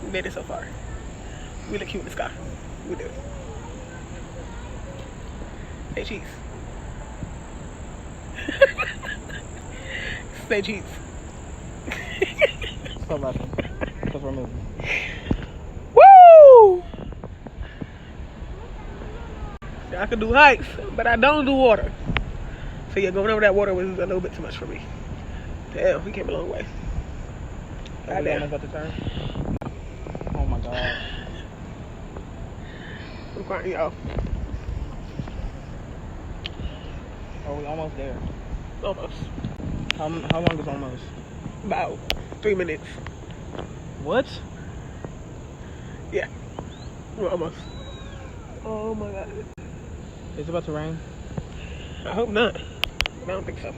We made it so far. We look cute in the sky. We do. Say cheese. Say cheese. Stop laughing. Because we're moving. Woo! I can do hikes, but I don't do water. So yeah, going over that water was a little bit too much for me. Damn, we came a long way. Are we almost about to turn? Oh my god. I'm crying, y'all. Are we almost there? Almost. How long is almost? About 3 minutes. What? Yeah. We're almost. Oh my god. It's about to rain? I hope not. I don't think so.